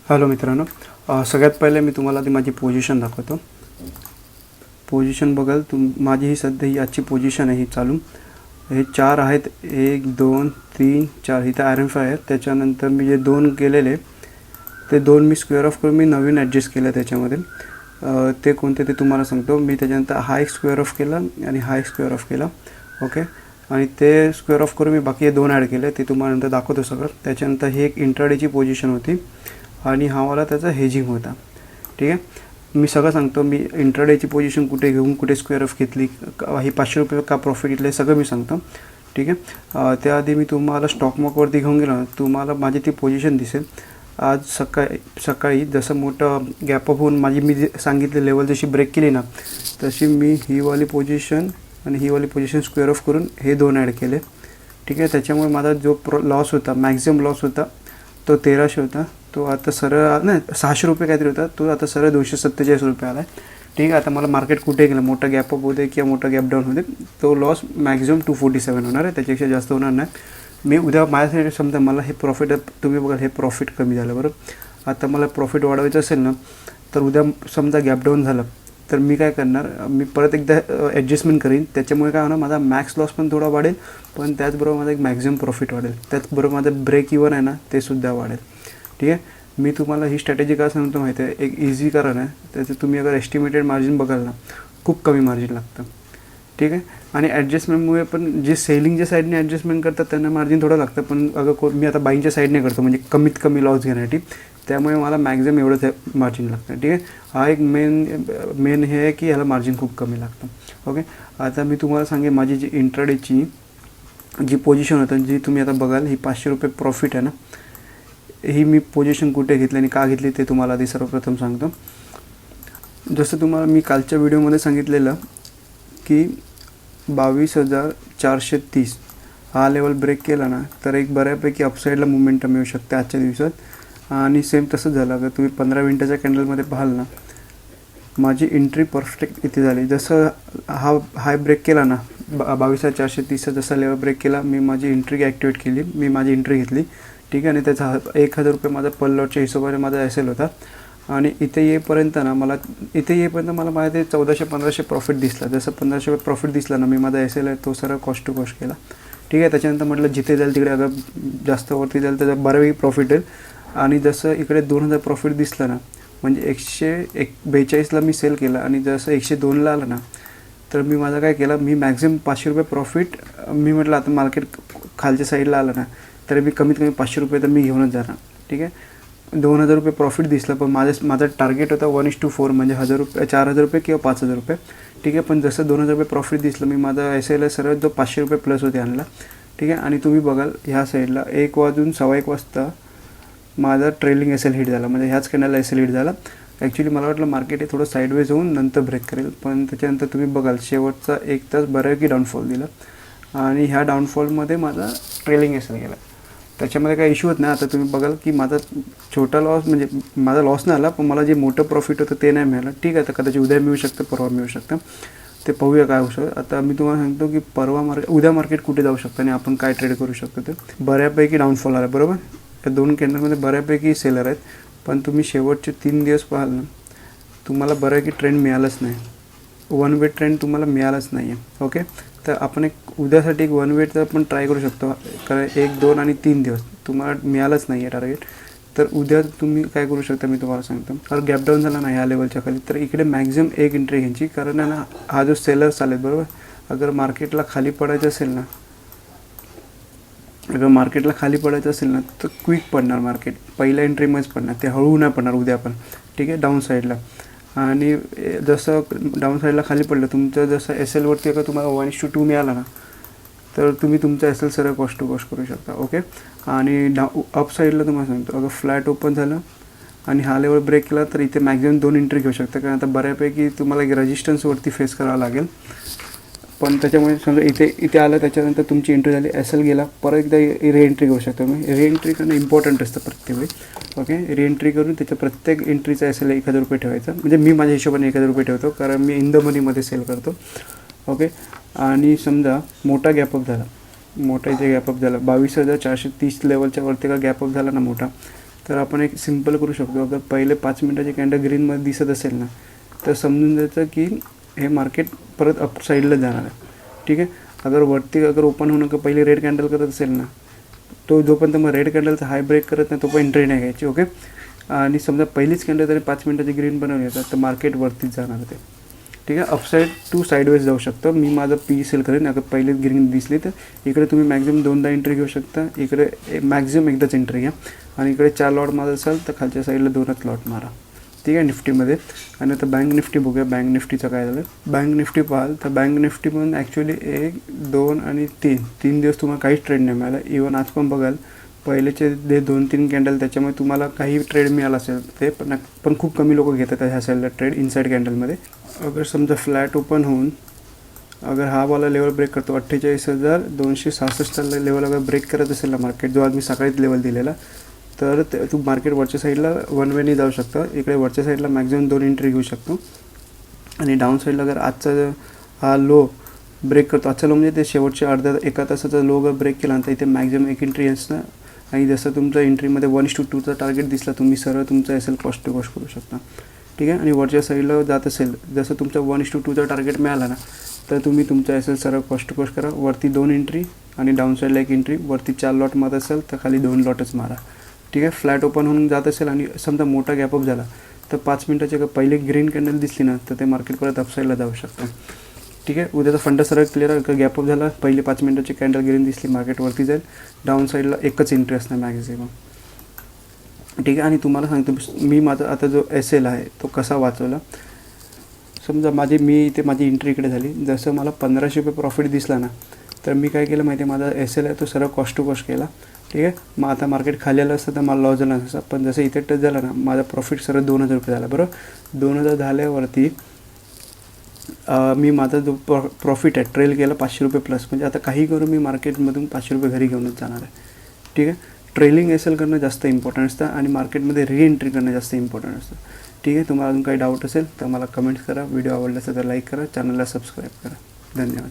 Hello मित्रांनो, सगळ्यात पहिले मी तुम्हाला ती माझी पोझिशन दाखवतो. पोझिशन बघाल माझी ही सध्या ही आजची पोझिशन आहे. ही चालू हे 4 आहेत, 1 2 3 4 इथं आयरन फ्राय आहेत. त्याच्यानंतर मी जे 2 केलेले ते 2 मी स्क्वेअर ऑफ करून मी नवीन ॲडजस्ट केलं त्याच्यामध्ये. ते कोणते ते तुम्हाला सांगतो मी. त्याच्यानंतर हा एक स्क्वेअर ऑफ केला आणि हा एक स्क्वेअर ऑफ केला. ओके, आणि ते स्क्वेअर ऑफ करून मी बाकी 2 ॲड केले, ते तुम्हाला नंतर दाखवतो सगळं. त्याच्यानंतर ही एक इंट्राडेची पोझिशन होती आणि हा वाला त्याचा हेजिंग होता. ठीक आहे, मी सगळं सांगतो. मी इंट्राडेची पोझिशन कुठे घेऊन कुठे स्क्वेअर ऑफ घेतली, ही 500 रुपये का प्रॉफिट घेतलं, सगळं मी सांगतो. ठीक आहे, त्याआधी मी तुम्हाला स्टॉक मार्केटवरती घेऊन गेलो ना, तुम्हाला माझी ती पोझिशन दिसेल. आज सकाळी जसं मोठं गॅप अप होऊन माझी मी सांगितली लेवल जशी ब्रेक केली ना, तशी मी ही वाली पोझिशन आणि ही वाली पोझिशन स्क्वेअर ऑफ करून हे 2 ॲड केले. ठीक आहे, त्याच्यामुळे माझा जो लॉस होता, मॅक्झिमम लॉस होता तो 1300 होता. तो आता सरळ नाही 600 रुपये काहीतरी होता, तो आता सरळ 247 रुपये आला आहे. ठीक आहे, आता मला मार्केट कुठे गेलं, मोठा गॅप अप होते किंवा मोठा गॅप डाऊन होते, तो लॉस मॅक्झिमम 247 होणार आहे, त्याच्यापेक्षा जास्त होणार नाही. मी उद्या माझ्यासाठी समजा मला हे प्रॉफिट, तुम्ही बघा हे प्रॉफिट कमी झालं बरोबर. आता मला प्रॉफिट वाढवायचं असेल ना, तर उद्या समजा गॅप डाऊन झालं तर मी काय करणार, मी परत एकदा ॲडजस्टमेंट करीन. त्याच्यामुळे काय होणार, माझा मॅक्स लॉस पण थोडा वाढेल, पण त्याचबरोबर माझा एक मॅक्झिमम प्रॉफिट वाढेल. त्याचबरोबर माझं ब्रेक इवन आहे ना ते सुद्धा वाढेल. ठीक आहे, मी तुम्हाला ही स्ट्रॅटेजी का सांगतो माहिती आहे, एक इझी कारण आहे. त्याचं तुम्ही अगर एस्टिमेटेड मार्जिन बघाल ना, खूप कमी मार्जिन लागतं. ठीक आहे, आणि ॲडजस्टमेंटमुळे पण जे सेलिंगच्या साईडने ॲडजस्टमेंट करतात त्यांना मार्जिन थोडं लागतं, पण अगर मी आता बाईंगच्या साईडने करतो म्हणजे कमीत कमी लॉस घेण्यासाठी, त्यामुळे मला मॅक्झिमम एवढंच मार्जिन लागतं. ठीक आहे, हा एक मेन हे आहे की ह्याला मार्जिन खूप कमी लागतं. ओके, आता मी तुम्हाला सांगेन माझी जी इंट्राडेची जी पोझिशन होतं, जी तुम्ही आता बघाल ही 500 रुपये प्रॉफिट आहे ना, ही मी पोझिशन कुठे घेतली आणि का घेतली ते तुम्हाला आधी सर्वप्रथम सांगतो. जसं तुम्हाला मी कालच्या व्हिडिओमध्ये सांगितलेलं की 22,430 हा लेवल ब्रेक केला ना, तर एक बऱ्यापैकी अपसाईडला मुवमेंटम मिळू शकते आजच्या दिवसात. आणि सेम तसंच झालं. अगर तुम्ही 15 मिनिटाच्या कॅन्डलमध्ये पाहाल ना, माझी एंट्री परफेक्ट इथे झाली. जसं हाय ब्रेक केला ना, 22,430चा जसा लेवल ब्रेक केला, मी माझी एंट्री ॲक्टिवेट केली, मी माझी एंट्री घेतली. ठीक आहे, आणि त्याचा 1,000 रुपये माझा पर लॉटच्या हिशोबाने माझा एसेल होता. आणि इथे येईपर्यंत मला माझ्या ते 1400-1500 प्रॉफिट दिसला. जसं 1500 प्रॉफिट दिसला ना, मी माझा एसेल आहे तो सरळ कॉस्ट टू कॉस्ट केला. ठीक आहे, त्याच्यानंतर म्हटलं जिथे जाईल तिकडे अगर जास्त वरती जाईल त्याचा बऱ्यापैकी प्रॉफिट येईल. आणि जसं इकडे 2000 प्रॉफिट दिसलं ना, म्हणजे 142ला मी सेल केला, आणि जसं 102ला आलं ना, तर मी माझा काय केला, मी मॅक्झिमम 500 रुपये प्रॉफिट, मी म्हटलं आता मार्केट खालच्या साईडला आलं ना, तर मी कमीत कमी 500 रुपये तर मी घेऊनच जाणार. ठीक आहे, 2000 रुपये प्रॉफिट दिसलं, पण माझा टार्गेट होता 1:4 म्हणजे 4,000 रुपये किंवा 5,000 रुपये. ठीक आहे, पण जसं 2000 रुपये प्रॉफिट दिसलं, मी माझा एसएल सरळ जो 500 रुपये प्लस होते आणला. ठीक आहे, आणि तुम्ही बघाल ह्या साईडला 1 वाजून 1:15 वाजता माझा ट्रेलिंग एस एल हिट झाला, म्हणजे ह्याच कॅन्डलला एस एल हिट झाला. ॲक्च्युली मला वाटलं मार्केट हे थोडं साईडवेज होऊन नंतर ब्रेक करेल, पण त्याच्यानंतर तुम्ही बघाल शेवटचा 1 तास बऱ्यापैकी डाऊनफॉल दिला, आणि ह्या डाऊनफॉलमध्ये माझा ट्रेलिंग एस एल गेला. त्याच्यामध्ये काही इश्यू होत नाही. आता तुम्ही बघाल की माझा छोटा लॉस, म्हणजे माझा लॉस नाही आला, पण मला जे मोठं प्रॉफिट होतं ते नाही मिळालं. ठीक आहे, तर कदाचित उद्या मिळू शकतं, परवा मिळू शकतं, ते पाहूया काय होऊ शकतं. आता मी तुम्हाला सांगतो की उद्या मार्केट कुठे जाऊ शकतं आणि आपण काय ट्रेड करू शकतो. ते बऱ्यापैकी डाऊनफॉल आला बरोबर. या 2 कॅन्डलमध्ये बऱ्यापैकी सेलर आहेत, पण तुम्ही शेवटचे 3 दिवस पाहाल ना, तुम्हाला बऱ्यापैकी ट्रेंड मिळालंच नाही, 1 वे ट्रेंड तुम्हाला मिळालंच नाही आहे. ओके, तर आपण एक उद्यासाठी एक 1 वेटचं आपण ट्राय करू शकतो, कारण 1, 2 आणि 3 दिवस तुम्हाला मिळालंच नाही आहे टार्गेट. तर उद्या तुम्ही काय करू शकता मी तुम्हाला सांगतो. अगर गॅप डाऊन झाला ना ह्या लेवलच्या खाली, तर इकडे मॅक्झिमम एक एंट्री घ्यायची, कारण आहे ना हा जो सेलर्स आलेत बरोबर, अगर मार्केटला खाली पडायचं असेल ना, तर क्विक पडणार मार्केट, पहिल्या एंट्रीमध्येच पडणार, ते हळू नाही पडणार उद्या पण. ठीक आहे, डाऊन साईडला. आणि जसं डाऊन साईडला खाली पडलं तुमचं, जसं एस एलवरती अगर तुम्हाला 1:2 मिळाला ना, तर तुम्ही तुमचा एस एल सरळ कॉस्ट टू कॉस्ट करू शकता. ओके, आणि अप साईडला तुम्हाला सांगतो, अगर फ्लॅट ओपन झालं आणि हा लेवल ब्रेक केला, तर इथे मॅक्झिमम 2 एंट्री घेऊ शकता, कारण आता बऱ्यापैकी तुम्हाला एक रेजिस्टन्सवरती फेस करावं लागेल. पण त्याच्यामुळे समजा इथे आलं, त्याच्यानंतर तुमची एंट्री झाली, एस एल गेला, परत एकदा रीएंट्री करू शकतो. मी रीएंट्री करणं इम्पॉर्टंट असतं प्रत्येक वेळी. ओके, रीएंट्री करून त्याच्या प्रत्येक एंट्रीचा एस एल 1,000 रुपये ठेवायचा, म्हणजे मी माझ्या हिशोबाने 1,000 रुपये ठेवतो, कारण मी इन द मनीमध्ये सेल करतो. ओके, आणि समजा मोठा गॅपअप झाला, मोठा इथे गॅपअप झाला 22,430 लेवलच्या वरती का गॅपअप झाला ना मोठा, तर आपण एक सिंपल करू शकतो. अगर पहिले 5 मिनटाची कॅन्डल ग्रीनमध्ये दिसत असेल ना, तर समजून जायचं की हे मार्केट परत अप साईडला जाणार आहे. ठीक आहे. अगर वरती ओपन होणं का पहिले रेड कॅन्डल करत असेल ना, तो जोपर्यंत मग रेड कॅन्डलचा हाय ब्रेक करत नाही तोपर्यंत एंट्री नाही घ्यायची. ओके. आणि समजा पहिलीच कॅन्डल तरी 5 मिनटाची ग्रीन बनवली तर मार्केट वरतीच जाणार ते. ठीक आहे. अपसाईड टू साईडवेज जाऊ शकतं. मी माझं पी सेल करेन. अगर पहिलीच ग्रीन दिसली तर इकडे तुम्ही मॅक्झिमम 2दा एंट्री घेऊ शकता. इकडे मॅक्झिमम एकदाच एंट्री घ्या. आणि इकडे 4 लॉट मारत असाल तर खालच्या साईडला 2च लॉट मारा. ठीक आहे. निफ्टीमध्ये. आणि आता बँक निफ्टी बघूया. बँक निफ्टीचं काय झालं. बँक निफ्टी पाहाल तर बँक निफ्टी पण ॲक्च्युली 1, 2 आणि 3 दिवस तुम्हाला काहीच ट्रेड नाही मिळाला. इवन आज पण बघाल पहिलेचे 2-3 कॅन्डल त्याच्यामुळे तुम्हाला काही ट्रेड मिळाला असेल ते पण खूप कमी लोक घेतात ह्या साईडला ट्रेड इनसाईड कॅन्डलमध्ये. अगर समजा फ्लॅट ओपन होऊन अगर हा वाला लेवल ब्रेक करतो 48,266 लेवल अगर ब्रेक करत असेल ना मार्केट, जो आज मी सकाळीच लेवल दिलेला, तर तू मार्केट वरच्या साईडला वन वेनी जाऊ शकतं. इकडे वरच्या साईडला मॅक्झिमम 2 एंट्री घेऊ शकतो. आणि डाऊन साईडला अगर आजचा हा लो ब्रेक करतो, आजचा लो म्हणजे ते शेवटच्या एका तासाचा लो अगर ब्रेक केला तर इथे मॅक्झिमम 1 एंट्री असतं. आणि जसं तुमचं एंट्रीमध्ये 1:2चा टार्गेट दिसला, तुम्ही सरळ तुमचा S L cost to cost करू शकता. ठीक आहे. आणि वरच्या साईडला जात असेल, जसं तुमचा 1:2चा टार्गेट मिळाला ना, तर तुम्ही तुमचा एस एल सरळ कॉस्ट टू कॉस्ट करा. वरती 2 एंट्री आणि डाऊन साईडला 1 एंट्री. वरती 4 लॉट मारत असेल तर खाली 2 लॉटच मारा. ठीक आहे. फ्लॅट ओपन होऊन जात असेल आणि समजा मोठा गॅपअप झाला तर 5 मिनटाची पहिली ग्रीन कॅन्डल दिसली ना, तर ते मार्केट परत अपसाईडला जाऊ शकतं. ठीक आहे. उद्याचा फंड सरळ क्लिअर आहे. गॅपअप झाला, पहिली 5 मिनटाची कॅन्डल ग्रीन दिसली, मार्केटवरती जाईल. डाऊन साईडला एकच एंट्री असणार मॅक्झिमम. ठीक आहे. आणि तुम्हाला सांगतो मी माझा आता जो एस एल आहे तो कसा वाचवला. समजा माझी एंट्री इकडे झाली. जसं मला 1500 रुपये प्रॉफिट दिसला ना, तर मी काय केलं माहिती आहे, माझा एस एल आहे तो सरळ कॉस्ट टू कॉस्ट केला. ठीक आहे. मग आता मार्केट खाली आलं असतं तर मला लॉस झाला नसता. पण जसं इथे टच झाला ना, माझा प्रॉफिट सरळ 2000 रुपये झाला. बरोबर. 2000 झाल्यावरती मी माझा जो प्रॉफिट आहे ट्रेल केला 500 रुपये प्लस. म्हणजे आता काही करून मी मार्केटमधून 500 रुपये घरी घेऊनच जाणार आहे. ठीक आहे. ट्रेलिंग एस एल करणं जास्त इम्पॉर्टंट असतं आणि मार्केटमध्ये री-एंट्री करणं जास्त इम्पॉर्टंट असतं. ठीक आहे. तुम्हाला अजून काही डाऊट असेल तर मला कमेंट्स करा. व्हिडिओ आवडला असेल तर लाईक करा, चॅनलला सबस्क्राईब करा. धन्यवाद.